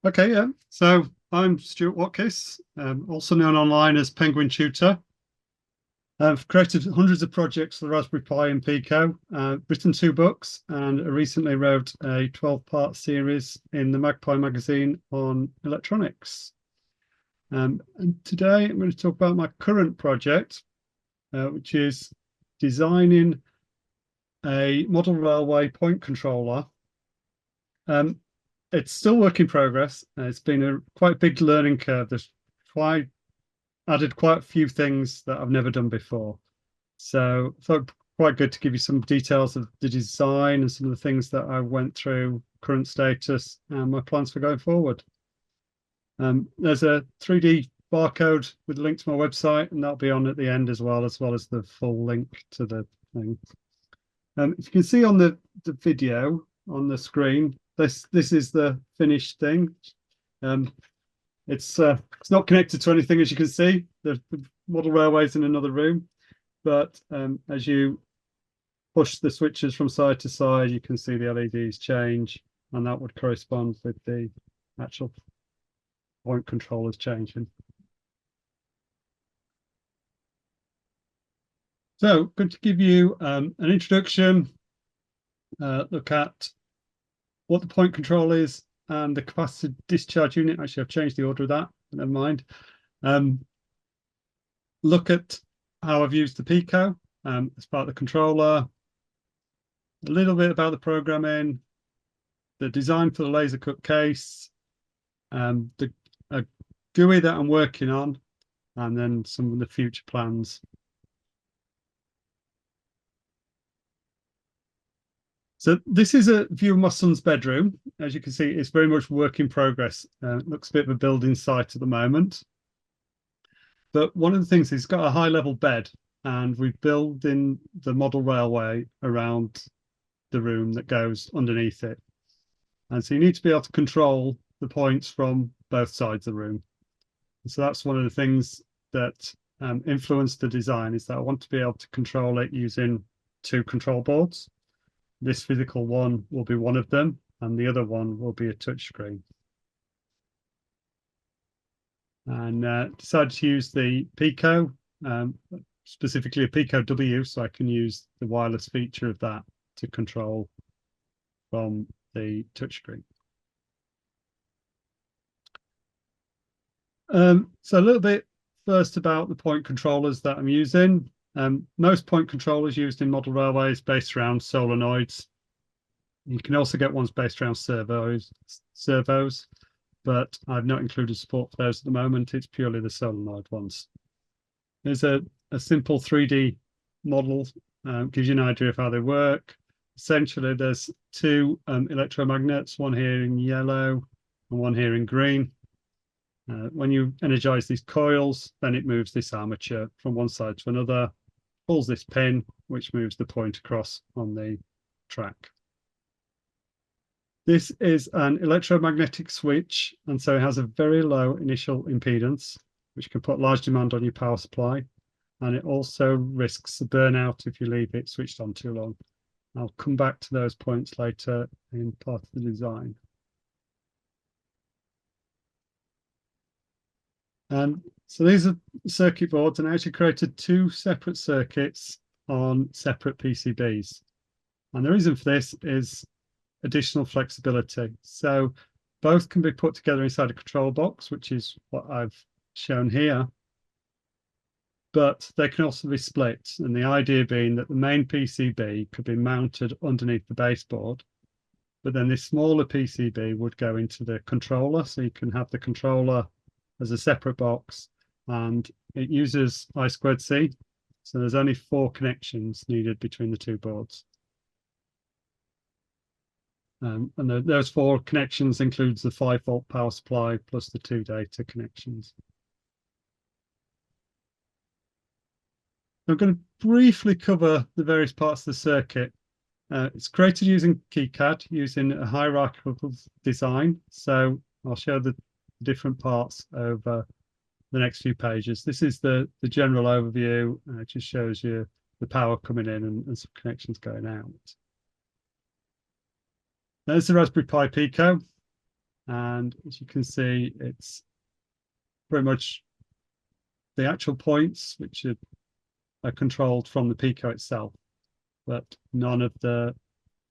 Okay, yeah. So I'm Stewart Watkiss, also known online as Penguin Tutor. I've created hundreds of projects for the Raspberry Pi and Pico, written 2 books, and I recently wrote a 12-part series in the Magpie magazine on electronics. And today I'm going to talk about my current project, which is designing a model railway point controller. It's still work in progress. It's been a quite big learning curve. There's quite added quite a few things that I've never done before. So I thought quite good to give you some details of the design and some of the things that I went through, current status, and my plans for going forward. There's a 3D barcode with a link to my website, and that'll be on at the end as well as the full link to the thing. If you can see on the video on the screen, this is the finished thing. It's not connected to anything, as you can see. The model railway is in another room, but as you push the switches from side to side, you can see the LEDs change, and that would correspond with the actual point controllers changing. So, good to give you an introduction, look at what the point control is and the capacitor discharge unit. Actually, I've changed the order of that, never mind. Look at how I've used the Pico as part of the controller, a little bit about the programming, the design for the laser cut case, the GUI that I'm working on, and then some of the future plans. So this is a view of my son's bedroom. As you can see, it's very much work in progress. It looks a bit of a building site at the moment. But one of the things is it's got a high level bed, and we've built in the model railway around the room that goes underneath it. And so you need to be able to control the points from both sides of the room. And so that's one of the things that influenced the design, is that I want to be able to control it using 2 control boards. This physical one will be one of them, and the other one will be a touchscreen. And decided to use the Pico, specifically a Pico W, so I can use the wireless feature of that to control from the touchscreen. So a little bit first about the point controllers that I'm using. Most point controllers used in model railways based around solenoids. You can also get ones based around servos, but I've not included support for those at the moment. It's purely the solenoid ones. There's a simple 3D model, gives you an idea of how they work. Essentially, there's 2 electromagnets, one here in yellow and one here in green. When you energize these coils, then it moves this armature from one side to another, pulls this pin, which moves the point across on the track. This is an electromagnetic switch, and so it has a very low initial impedance, which can put large demand on your power supply, and it also risks a burnout if you leave it switched on too long. I'll come back to those points later in part of the design. So these are circuit boards, and I actually created 2 separate circuits on separate PCBs. And the reason for this is additional flexibility. So both can be put together inside a control box, which is what I've shown here. But they can also be split. And the idea being that the main PCB could be mounted underneath the baseboard, but then this smaller PCB would go into the controller. So you can have the controller as a separate box, and it uses I2C. So there's only 4 connections needed between the 2 boards. And those 4 connections includes the 5-volt power supply plus the 2 data connections. I'm going to briefly cover the various parts of the circuit. It's created using KiCad, using a hierarchical design. So I'll show the different parts over the next few pages. This is the general overview. It just shows you the power coming in and some connections going out. There's the Raspberry Pi Pico. And as you can see, it's pretty much the actual points which are controlled from the Pico itself, but none of the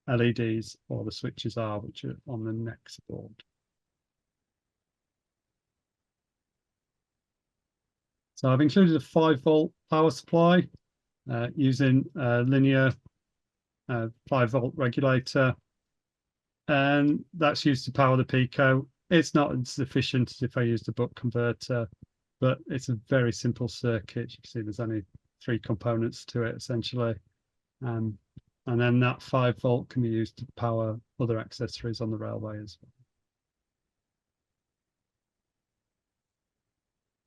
LEDs or the switches are, which are on the next board. So I've included a 5-volt power supply using a linear 5-volt regulator, and that's used to power the Pico. It's not as efficient as if I used a buck converter, but it's a very simple circuit. You can see there's only 3 components to it essentially. And then that 5-volt can be used to power other accessories on the railway as well.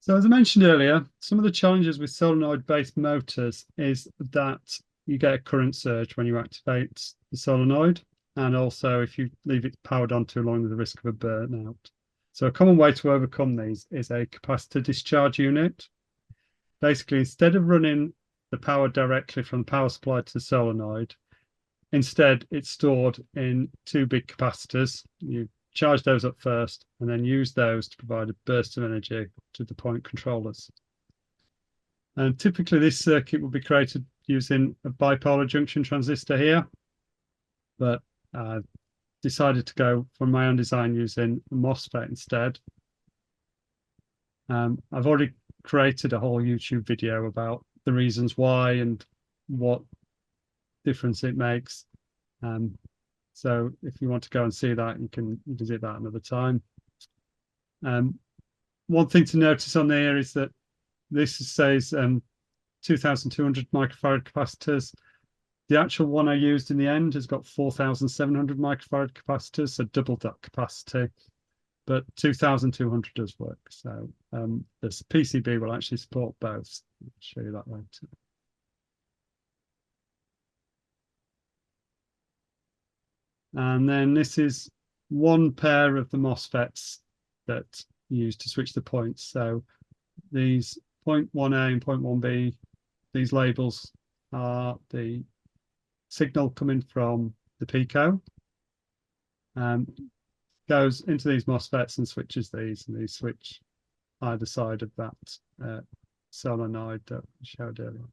So as I mentioned earlier, some of the challenges with solenoid-based motors is that you get a current surge when you activate the solenoid, and also if you leave it powered on too long, there's the risk of a burnout. So a common way to overcome these is a capacitor discharge unit. Basically, instead of running the power directly from the power supply to the solenoid, instead it's stored in 2 big capacitors. You charge those up first and then use those to provide a burst of energy to the point controllers. And typically this circuit will be created using a bipolar junction transistor here, but I decided to go for my own design using a MOSFET instead. I've already created a whole YouTube video about the reasons why and what difference it makes. So if you want to go and see that, you can visit that another time. One thing to notice on there is that this says 2,200 microfarad capacitors. The actual one I used in the end has got 4,700 microfarad capacitors, so doubled that capacity. But 2,200 does work. So this PCB will actually support both. I'll show you that later. And then this is one pair of the MOSFETs that you use to switch the points. So these point 1A and point 1B, these labels are the signal coming from the Pico. Goes into these MOSFETs and switches these, and these switch either side of that solenoid that we showed earlier.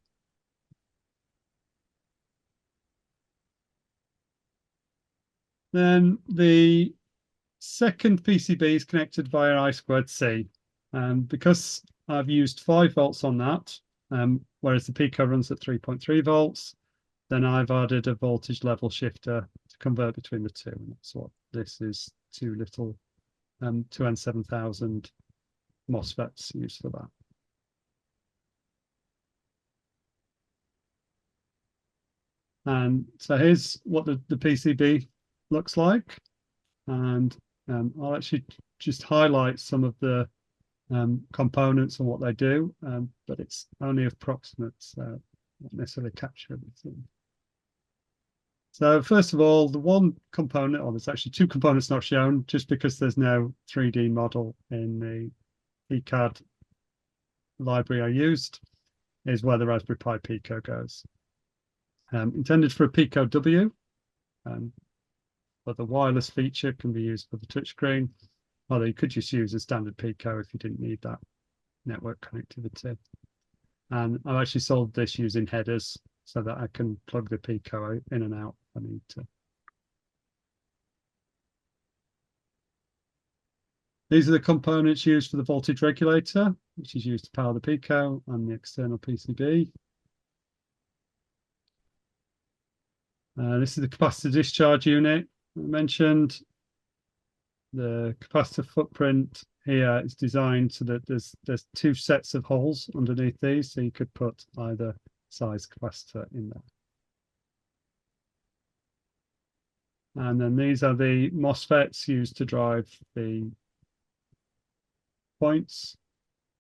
Then the second PCB is connected via I2C. Because I've used 5 volts on that, whereas the Pico runs at 3.3 volts, then I've added a voltage level shifter to convert between the two. And that's what this is, 2 little 2N7000 MOSFETs used for that. And so here's what the PCB looks like. And I'll actually just highlight some of the components and what they do, but it's only approximate, so not necessarily capture everything. So first of all, the one component, or there's actually 2 components not shown, just because there's no 3D model in the ECAD library I used, is where the Raspberry Pi Pico goes. Intended for a Pico W, but the wireless feature can be used for the touchscreen, although you could just use a standard Pico if you didn't need that network connectivity. And I've actually solved this using headers so that I can plug the Pico in and out if I need to. These are the components used for the voltage regulator, which is used to power the Pico and the external PCB. This is the capacitor discharge unit I mentioned. The capacitor footprint here is designed so that there's 2 sets of holes underneath these, so you could put either size capacitor in there. And then these are the MOSFETs used to drive the points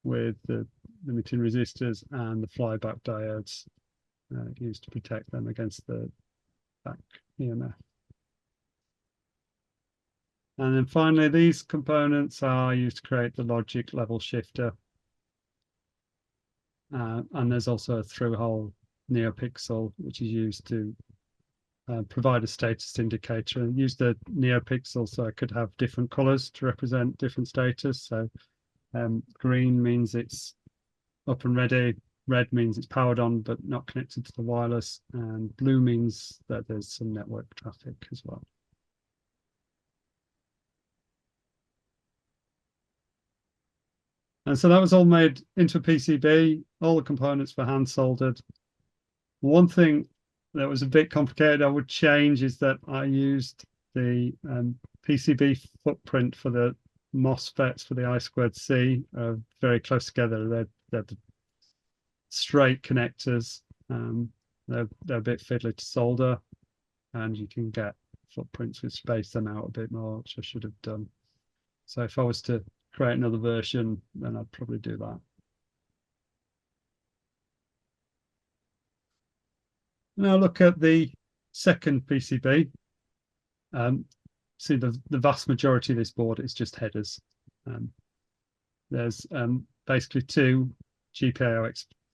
with the limiting resistors and the flyback diodes used to protect them against the back EMF. And then finally, these components are used to create the logic level shifter. And there's also a through-hole NeoPixel, which is used to provide a status indicator, and use the NeoPixel so I could have different colors to represent different status. So green means it's up and ready, red means it's powered on but not connected to the wireless, and blue means that there's some network traffic as well. And so that was all made into a PCB. All the components were hand soldered. One thing that was a bit complicated I would change is that I used the PCB footprint for the MOSFETs for the I2C very close together. They're the straight connectors. They're a bit fiddly to solder, and you can get footprints which space them out a bit more, which I should have done. So if I was to create another version, then I'd probably do that. Now look at the second PCB. See the vast majority of this board is just headers. There's basically two GPIO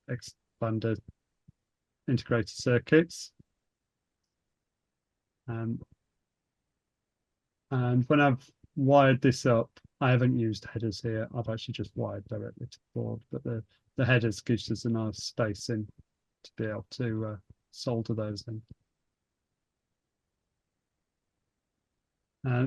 expander integrated circuits. And when I've wired this up, I haven't used headers here. I've actually just wired directly to the board, but the headers gives us a nice spacing to be able to solder those in.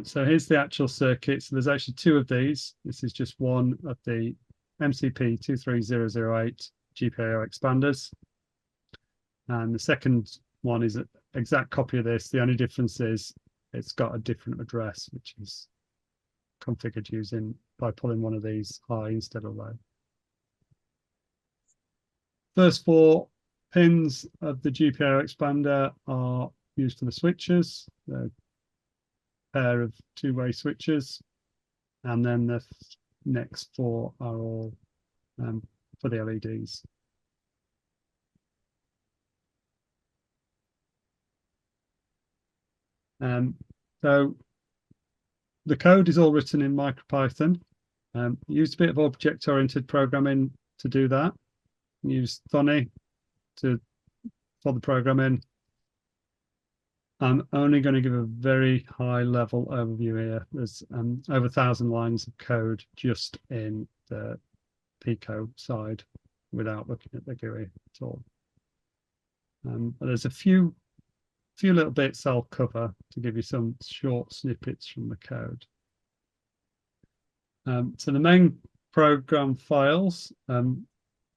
So here's the actual circuit. So there's actually two of these. This is just one of the MCP 23008 GPIO expanders. And the second one is an exact copy of this. The only difference is it's got a different address, which is configured using by pulling one of these high instead of low. First four pins of the GPIO expander are used for the switches. They're a pair of two-way switches, and then the next four are all for the LEDs. So the code is all written in MicroPython. Used a bit of object-oriented programming to do that. Used Thonny for the programming. I'm only going to give a very high-level overview here. There's over 1,000 lines of code just in the Pico side without looking at the GUI at all. But there's a few little bits I'll cover to give you some short snippets from the code. So the main program files,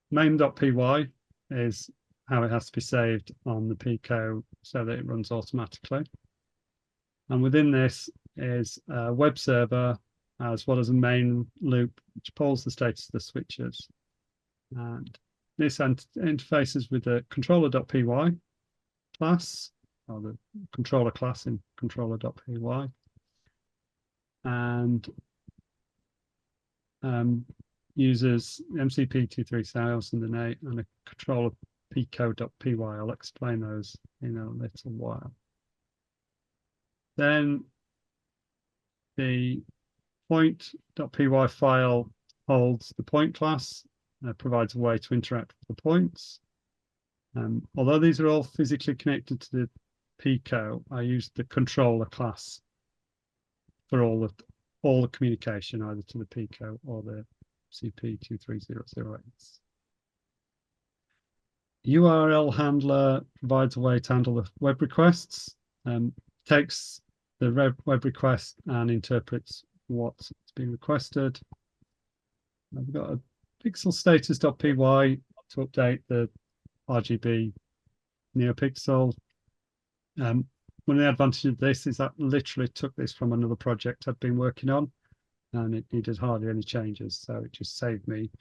main.py is how it has to be saved on the Pico so that it runs automatically. And within this is a web server as well as a main loop which pulls the status of the switches. And this interfaces with the controller.py class, or the controller class in controller.py, and uses MCP 23008 and a controller Pico.py. I'll explain those in a little while. Then the point.py file holds the point class, provides a way to interact with the points. Although these are all physically connected to the Pico, I used the controller class for all the communication, either to the Pico or the CP 23008. URL handler provides a way to handle the web requests, takes the web request and interprets what's being requested. I've got a pixel status.py to update the RGB NeoPixel. One of the advantages of this is that literally took this from another project I'd been working on, and it needed hardly any changes, so it just saved me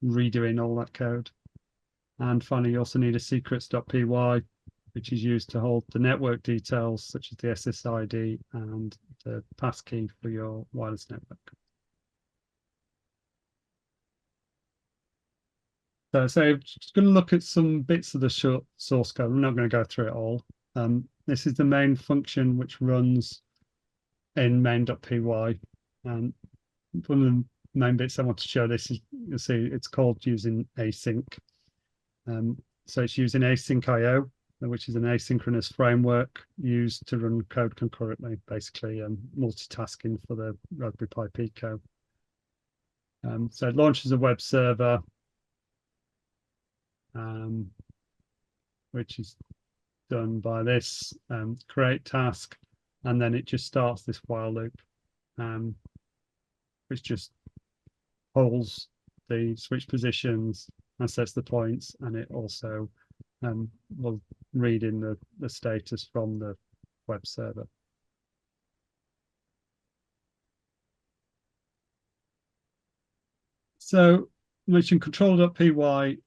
redoing all that code. And finally, you also need a secrets.py, which is used to hold the network details such as the SSID and the passkey for your wireless network. So I'm just going to look at some bits of the source code. I'm not going to go through it all. This is the main function which runs in main.py. And one of the main bits I want to show this is, you'll see it's called using async. So it's using async IO. which is an asynchronous framework used to run code concurrently, basically multitasking for the Raspberry Pi Pico. So it launches a web server, which is done by this create task, and then it just starts this while loop, which just holds the switch positions and sets the points, and it also will read in the status from the web server. So mention controller.py,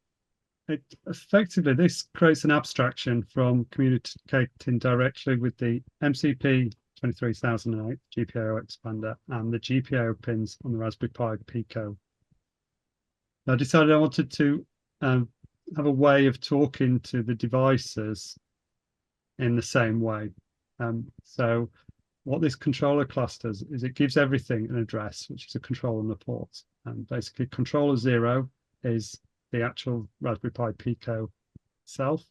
it effectively, this creates an abstraction from communicating directly with the MCP 23008 GPIO expander and the GPIO pins on the Raspberry Pi Pico. I decided I wanted to have a way of talking to the devices in the same way. So what this controller class does is it gives everything an address, which is a controller on the port. And basically controller 0 is the actual Raspberry Pi Pico itself.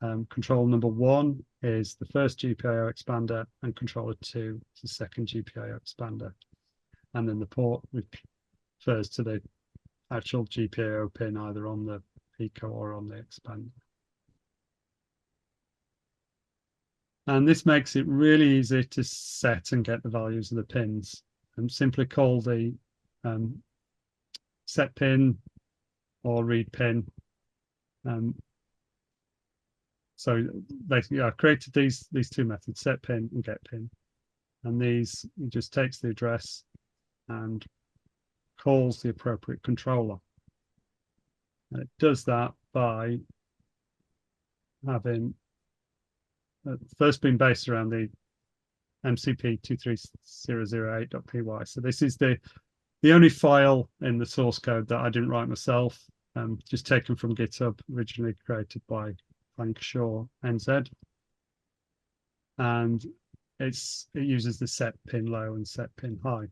Controller number 1 is the first GPIO expander, and controller 2 is the second GPIO expander. And then the port refers to the actual GPIO pin either on the Pico or on the expander. And this makes it really easy to set and get the values of the pins. And simply call the set pin or read pin. So basically, I created these two methods: set pin and get pin. And these, it just takes the address and calls the appropriate controller. And it does that by having first being based around the MCP 23008.py. So this is the only file in the source code that I didn't write myself, just taken from GitHub, originally created by Frank Shaw, NZ. And it uses the set pin low and set pin high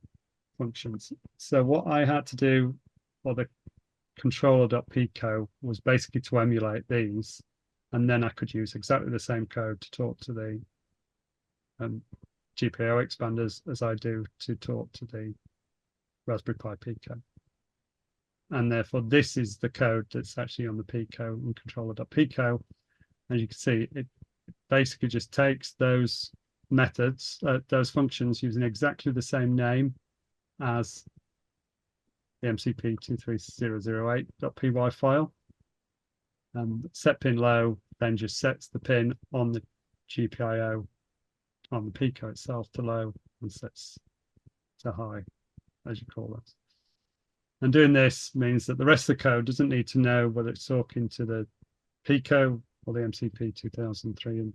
functions. So what I had to do for the controller.pico was basically to emulate these, and then I could use exactly the same code to talk to the GPIO expanders as I do to talk to the Raspberry Pi Pico. And therefore, this is the code that's actually on the Pico and controller.pico. As you can see, it basically just takes those methods, those functions using exactly the same name as the MCP 23008.py file. Set pin low then just sets the pin on the GPIO on the Pico itself to low and sets to high, as you call it. And doing this means that the rest of the code doesn't need to know whether it's talking to the Pico or the MCP 2003 and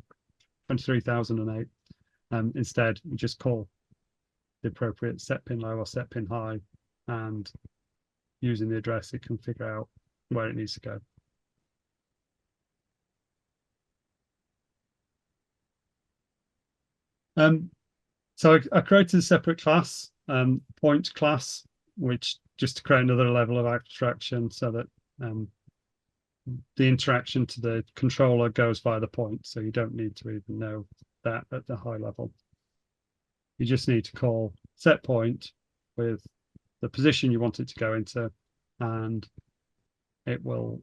23008. Instead, we just call the appropriate set pin low or set pin high, and using the address, it can figure out where it needs to go. So I created a separate class, point class, which just to create another level of abstraction so that the interaction to the controller goes via the point. So you don't need to even know that at the high level. You just need to call set point with the position you want it to go into, and it will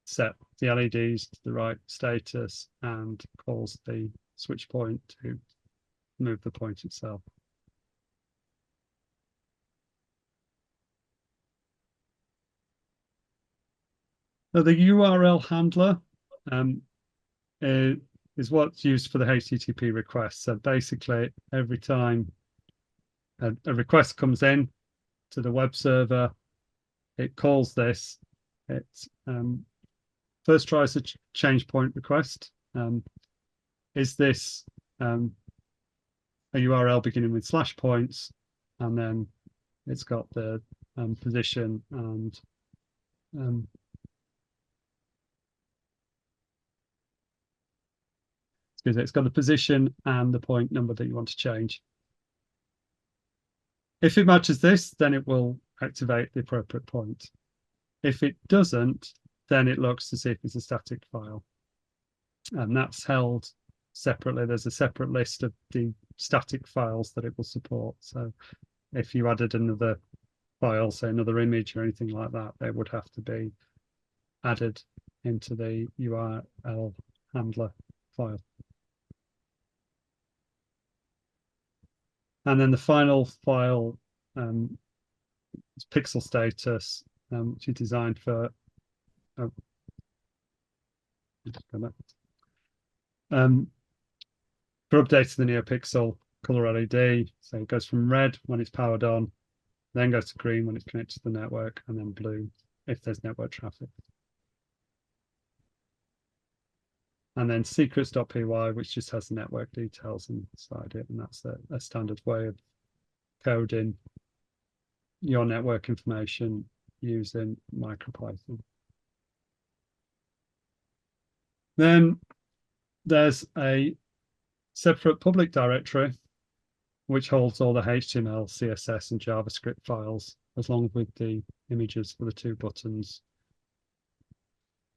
set the LEDs to the right status and calls the switch point to move the point itself. So the URL handler is what's used for the HTTP request. So basically, every time a request comes in to the web server, it calls this. It first tries a change point request. Is this a URL beginning with slash points? And then it's got the position and it's got the position and the point number that you want to change. If it matches this, then it will activate the appropriate point. If it doesn't, then it looks to see if it's a static file. And that's held separately. There's a separate list of the static files that it will support. So if you added another file, say another image or anything like that, they would have to be added into the URL handler file. And then the final file is pixel status, which is designed for updating the NeoPixel color LED. So it goes from red when it's powered on, then goes to green when it's connected to the network, and then blue if there's network traffic. And then secrets.py, which just has the network details inside it, and that's a standard way of coding your network information using MicroPython. Then there's a separate public directory which holds all the HTML, CSS, and JavaScript files, along with the images for the two buttons.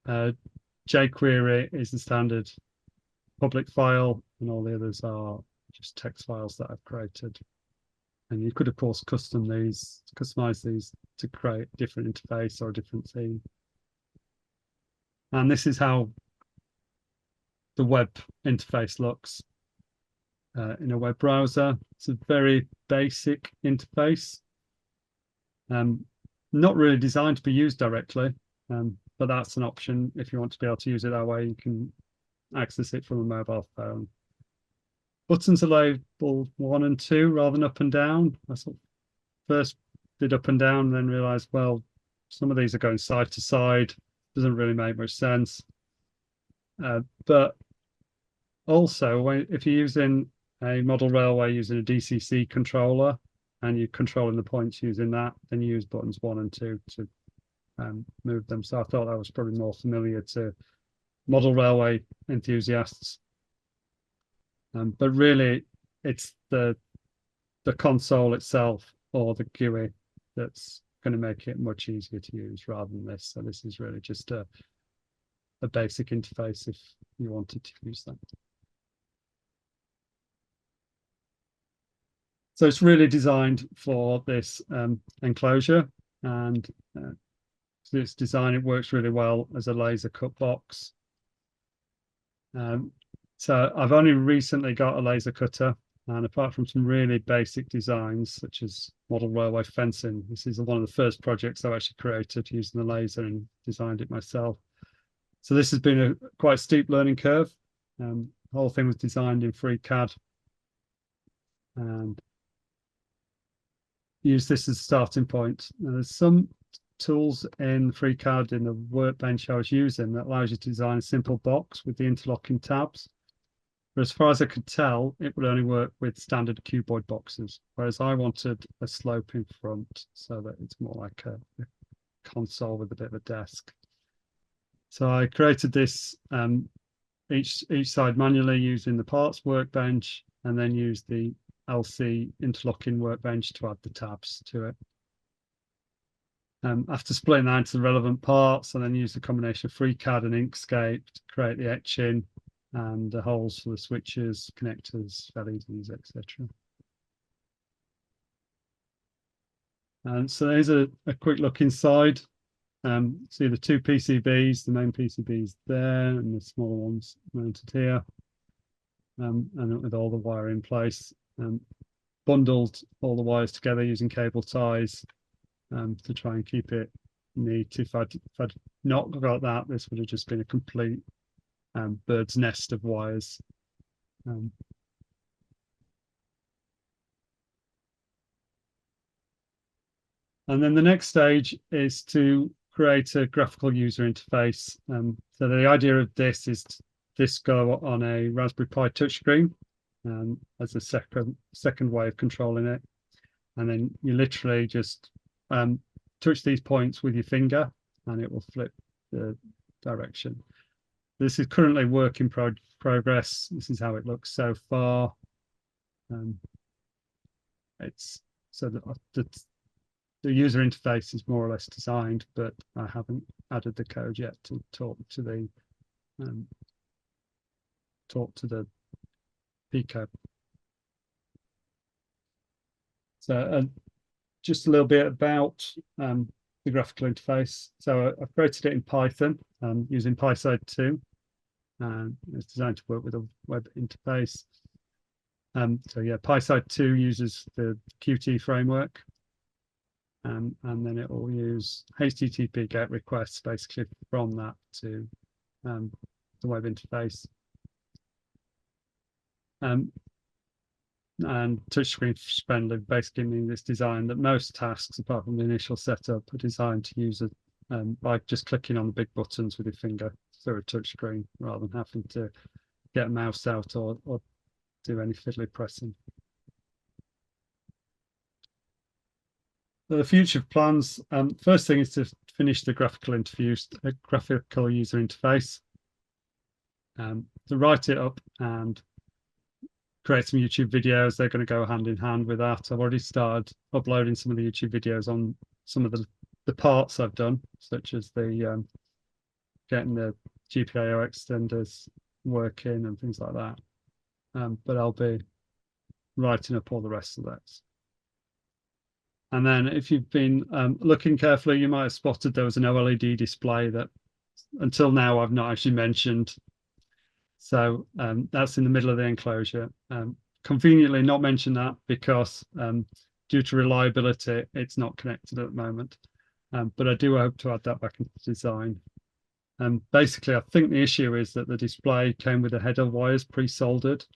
jQuery is the standard public file, and all the others are just text files that I've created. And you could, of course, customize these to create a different interface or a different theme. And this is how the web interface looks in a web browser. It's a very basic interface, not really designed to be used directly, but that's an option. If you want to be able to use it that way, you can access it from a mobile phone. Buttons are labeled 1 and 2 rather than up and down. I first did up and down, and then realized, well, some of these are going side to side. Doesn't really make much sense. But also, if you're using a model railway using a DCC controller, and you're controlling the points using that, then you use buttons 1 and 2 to move them. So I thought that was probably more familiar to model railway enthusiasts. But really, it's the console itself or the GUI that's going to make it much easier to use rather than this. So this is really just a basic interface if you wanted to use that. So it's really designed for this enclosure, and its design, it works really well as a laser cut box. So I've only recently got a laser cutter, and apart from some really basic designs such as model railway fencing, this is one of the first projects I actually created using the laser and designed it myself. So this has been a quite steep learning curve. The whole thing was designed in FreeCAD, and use this as a starting point. Now, there's some tools in FreeCAD in the workbench I was using that allows you to design a simple box with the interlocking tabs. But as far as I could tell, it would only work with standard cuboid boxes, whereas I wanted a slope in front so that it's more like a console with a bit of a desk. So I created this each side manually using the parts workbench, and then used the LC interlocking workbench to add the tabs to it. After splitting that into the relevant parts, and then use the combination of FreeCAD and Inkscape to create the etching and the holes for the switches, connectors, LEDs, etc. And so there's a quick look inside. See the two PCBs, the main PCBs there, and the smaller ones mounted here, and with all the wire in place. Bundled all the wires together using cable ties to try and keep it neat. If I'd not got that, this would have just been a complete bird's nest of wires. And then the next stage is to create a graphical user interface. So the idea of this is this go on a Raspberry Pi touchscreen as a second way of controlling it. And then you literally just touch these points with your finger, and it will flip the direction. This is currently work in progress. This is how it looks so far. It's so that the user interface is more or less designed, but I haven't added the code yet to talk to the Pico. So just a little bit about the graphical interface. So I've created it in Python using PySide 2. It's designed to work with a web interface. So yeah, PySide 2 uses the Qt framework. And then it will use HTTP GET requests basically from that to the web interface. And touchscreen friendly basically means it's designed that most tasks, apart from the initial setup, are designed to use it by just clicking on the big buttons with your finger through a touchscreen rather than having to get a mouse out or do any fiddly pressing. The future plans, first thing is to finish the graphical user interface, to write it up and create some YouTube videos. They're going to go hand in hand with that. I've already started uploading some of the YouTube videos on some of the parts I've done, such as the getting the GPIO extenders working and things like that. But I'll be writing up all the rest of that. And then if you've been looking carefully, you might have spotted there was an OLED display that until now I've not actually mentioned. So that's in the middle of the enclosure. Conveniently not mention that because due to reliability, it's not connected at the moment. But I do hope to add that back into the design. Basically, I think the issue is that the display came with a header wires pre-soldered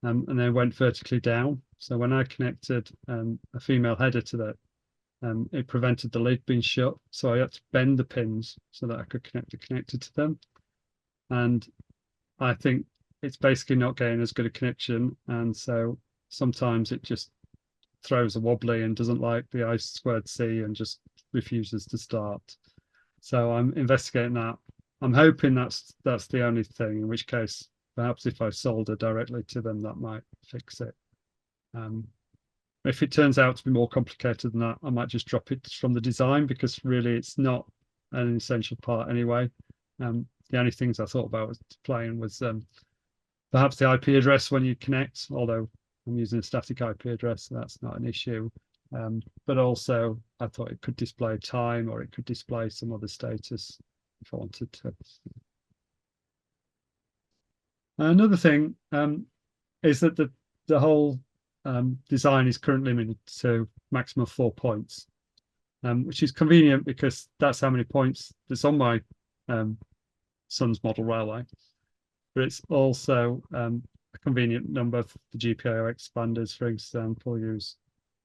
and then went vertically down. So when I connected a female header to that, it prevented the lid being shut. So I had to bend the pins so that I could connect the connector to them. And I think it's basically not getting as good a connection. And so sometimes it just throws a wobbly and doesn't like the I2C and just refuses to start. So I'm investigating that. I'm hoping that's the only thing, in which case, perhaps if I solder directly to them, that might fix it. If it turns out to be more complicated than that, I might just drop it from the design because really it's not an essential part anyway. The only things I thought about was playing was perhaps the IP address when you connect, although I'm using a static IP address, so that's not an issue. But also I thought it could display time or it could display some other status if I wanted to. Another thing is that the whole design is currently limited to maximum 4 points, which is convenient because that's how many points that's on my son's model railway. But it's also a convenient number for the GPIO expanders, for example, use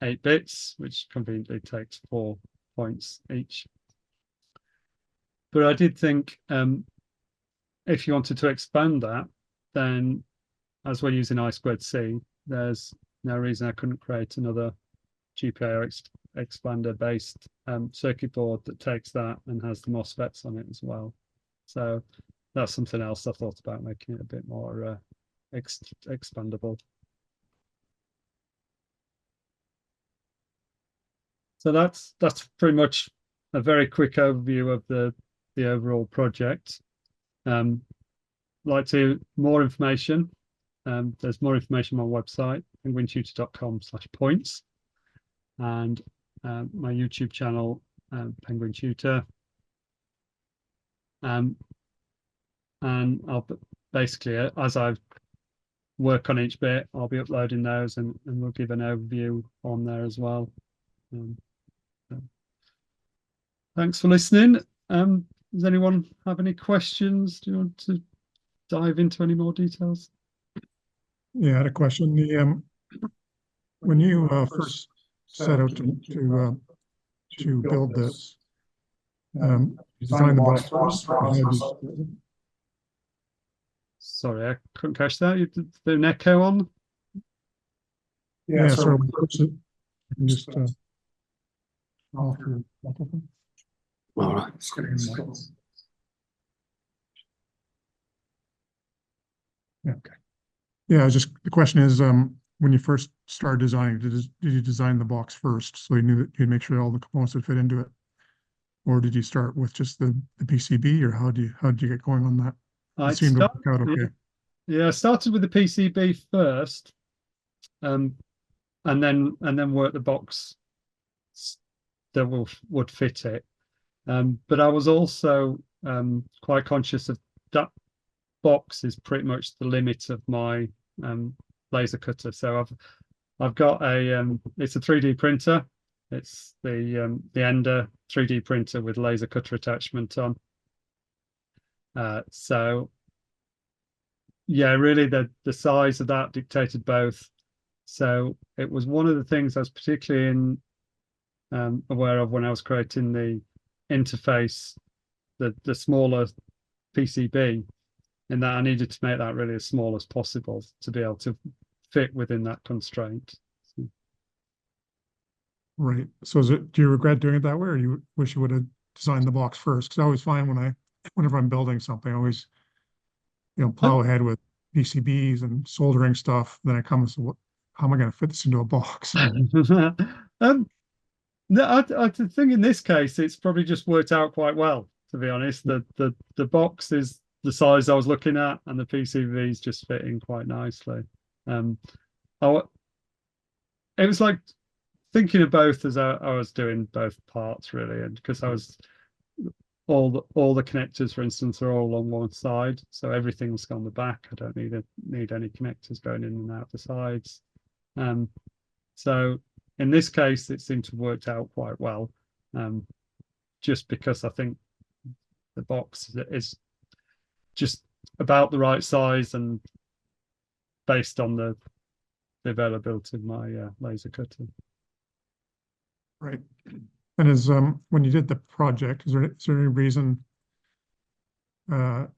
8 bits, which conveniently takes 4 points each. But I did think if you wanted to expand that, then as we're using I2C, there's no reason I couldn't create another GPIO expander based circuit board that takes that and has the MOSFETs on it as well. So that's something else I thought about, making it a bit more expandable. So that's pretty much a very quick overview of the overall project. Like to more information, there's more information on my website, penguintutor.com/points, and my YouTube channel, Penguin Tutor. And I'll basically, as I work on each bit, I'll be uploading those and we'll give an overview on there as well. Thanks for listening. Does anyone have any questions? Do you want to dive into any more details? Yeah, I had a question. When you first set out to build this, you designed the box first. Sorry, I couldn't catch that. You did an echo on? Yeah, so you can just off your microphone. All right. Yeah, okay. Yeah, just the question is, when you first started designing, did you design the box first so you knew that you'd make sure all the components would fit into it? or did you start with just the PCB, or how did you get going on that? It I seemed to start, work out okay. yeah, I started with the PCB first, and then worked the box that would fit it. But I was also quite conscious of that box is pretty much the limit of my laser cutter. So I've got it's a 3D printer. It's the Ender 3D printer with laser cutter attachment on. So yeah, really the size of that dictated both. So it was one of the things I was particularly aware of when I was creating the interface, the smaller PCB, in that I needed to make that really as small as possible to be able to fit within that constraint. Right. So do you regret doing it that way, or you wish you would have designed the box first? Because I always find whenever I'm building something, I always, plow ahead with PCBs and soldering stuff. Then I come and say, how am I going to fit this into a box? No, I think in this case it's probably just worked out quite well, to be honest. The box is the size I was looking at, and the PCBs just fit in quite nicely. It was like thinking of both as I was doing both parts really, and because I was all the connectors, for instance, are all on one side, so everything's on the back. I don't need any connectors going in and out the sides. So in this case, it seemed to have worked out quite well, just because I think the box is just about the right size and based on the availability of my laser cutter. Right. And when you did the project, is there any reason not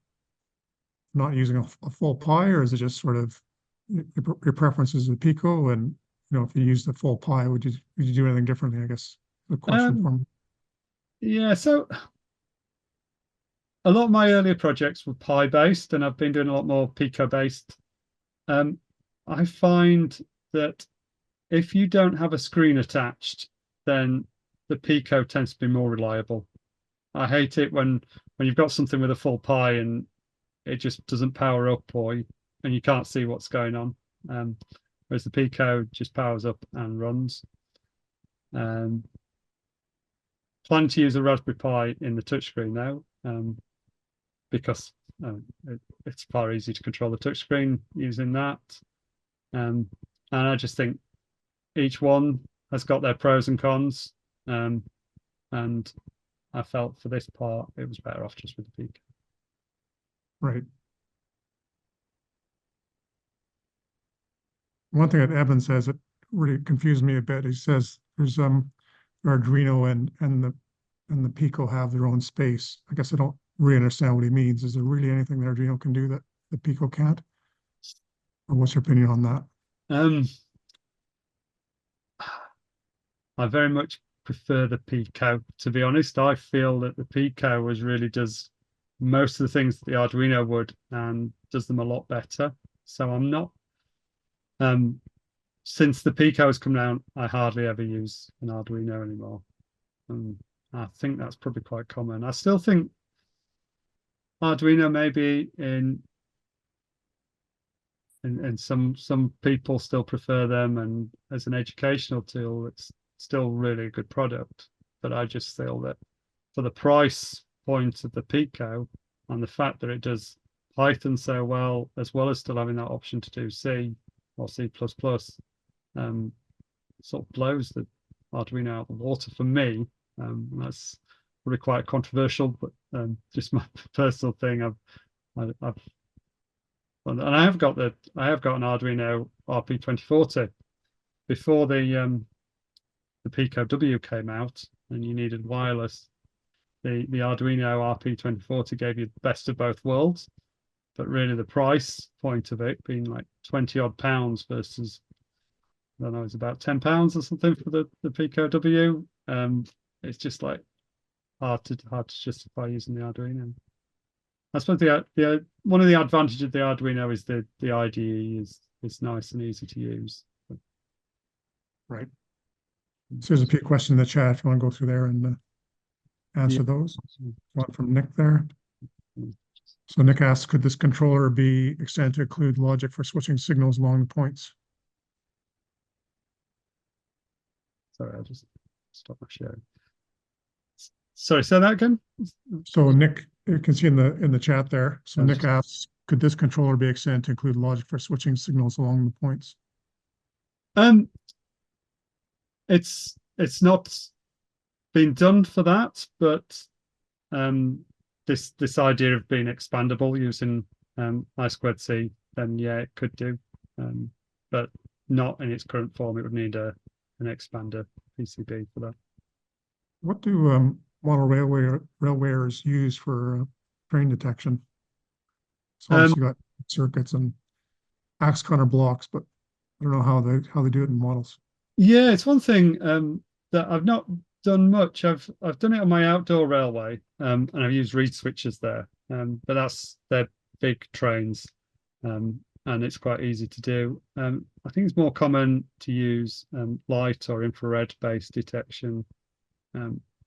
using a full Pi, or is it just sort of your preference is a Pico, and if you use the full Pi, would you do anything differently? I guess the question from. Yeah, so a lot of my earlier projects were Pi based, and I've been doing a lot more Pico based. I find that if you don't have a screen attached, then the Pico tends to be more reliable. I hate it when you've got something with a full Pi and it just doesn't power up, and you can't see what's going on. Whereas the Pico just powers up and runs. Planning to use a Raspberry Pi in the touchscreen now, because it's far easier to control the touchscreen using that. And I just think each one has got their pros and cons. And I felt for this part it was better off just with the Pico. Right. One thing that Evan says that really confused me a bit. He says there's Arduino and the Pico have their own space. I guess I don't really understand what he means. Is there really anything that Arduino can do that the Pico can't? Or what's your opinion on that? I very much prefer the Pico, to be honest. I feel that the Pico really does most of the things that the Arduino would, and does them a lot better. So I'm not since the Pico has come down, I hardly ever use an Arduino anymore. I think that's probably quite common. I still think Arduino maybe in some people still prefer them, and as an educational tool, it's still really a good product. But I just feel that for the price point of the Pico and the fact that it does Python so well as still having that option to do C or C++, sort of blows the Arduino out of the water for me. That's really quite controversial, but just my personal thing. And I have got an Arduino RP2040 before the Pico W came out, and you needed wireless. The Arduino RP2040 gave you the best of both worlds, but really the price point of it being like 20 odd pounds versus, I don't know, it's about £10 or something for the Pico W. It's just like hard to justify using the Arduino. I suppose the one of the advantages of the Arduino is the IDE is nice and easy to use. Right. So there's a question in the chat if you want to go through there and answer Yeah. those. One from Nick there. Mm. So Nick asks, could this controller be extended to include logic for switching signals along the points? Sorry, I'll just stop my sharing. Sorry, say that again. So Nick, you can see in the chat there. So I was Nick asks, could this controller be extended to include logic for switching signals along the points? It's not been done for that, but this idea of being expandable using I2C, then yeah, it could do, but not in its current form. It would need an expander PCB for that. What do model railwayers use for train detection? So obviously you got circuits and axe counter blocks, but I don't know how they do it in models. Yeah, it's one thing that I've not done much. I've done it on my outdoor railway, and I've used reed switches there. But they're big trains, and it's quite easy to do. I think it's more common to use light or infrared based detection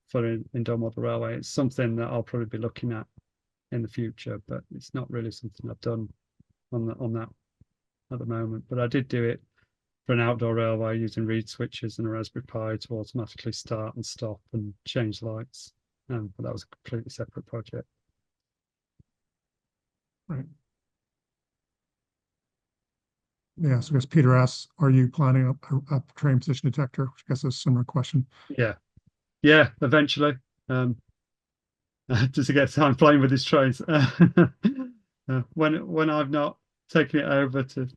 for indoor model railway. It's something that I'll probably be looking at in the future, but it's not really something I've done on that at the moment. But I did do it for an outdoor railway using reed switches and a Raspberry Pi to automatically start and stop and change lights. But that was a completely separate project. Right. Yeah, so I guess Peter asks, are you planning a train position detector? Which I guess is a similar question. Yeah, eventually. Does he get time playing with his trains? When I've not taken it over to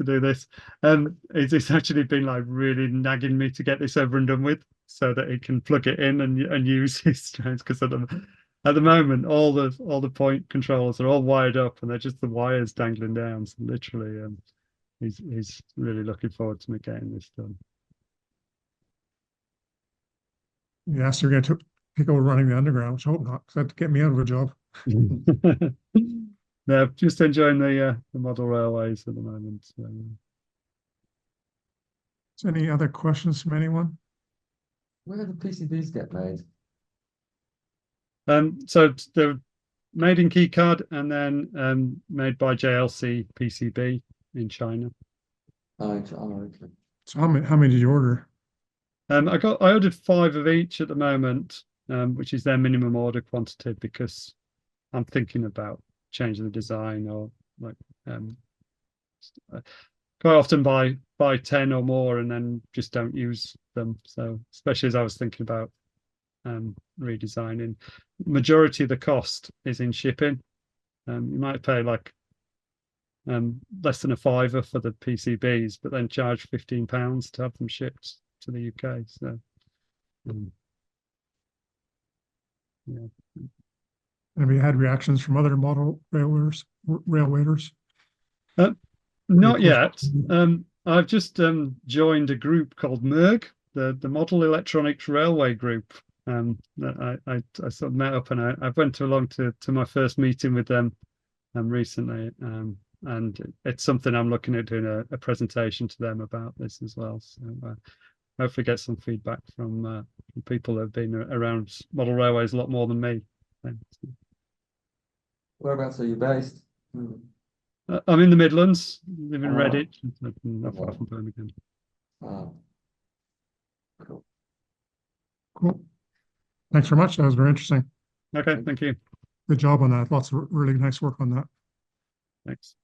do this, it's actually been like really nagging me to get this over and done with, so that he can plug it in and use his trains. Because at the moment, all the point controls are all wired up, and they're just the wires dangling down. So literally, he's really looking forward to me getting this done. Yeah, so you're going to take over running the underground, which I hope not, because that'd get me out of a job. No, just enjoying the model railways at the moment. So. Is any other questions from anyone? Where do PCBs get made? So they're made in keycard and then made by JLC PCB in China. Oh, okay. So how many did you order? I ordered 5 of each at the moment, which is their minimum order quantity, because I'm thinking about changing the design, or like quite often buy 10 or more and then just don't use them. So especially as I was thinking about redesigning, majority of the cost is in shipping. You might pay like less than a £5 for the PCBs, but then charge £15 to have them shipped to the UK. So yeah. Have you had reactions from other model railways? Not yet. I've just joined a group called MERG, the Model Electronics Railway Group. That I sort of met up, and I went along to my first meeting with them recently, and it's something I'm looking at doing a presentation to them about this as well. So hopefully get some feedback from people that have been around model railways a lot more than me. Whereabouts are you based? I'm in the Midlands, live in Oh. Redditch, not far from Birmingham. Oh. Cool. Cool. Thanks very much. That was very interesting. Okay, thank you. Good job on that. Lots of really nice work on that. Thanks.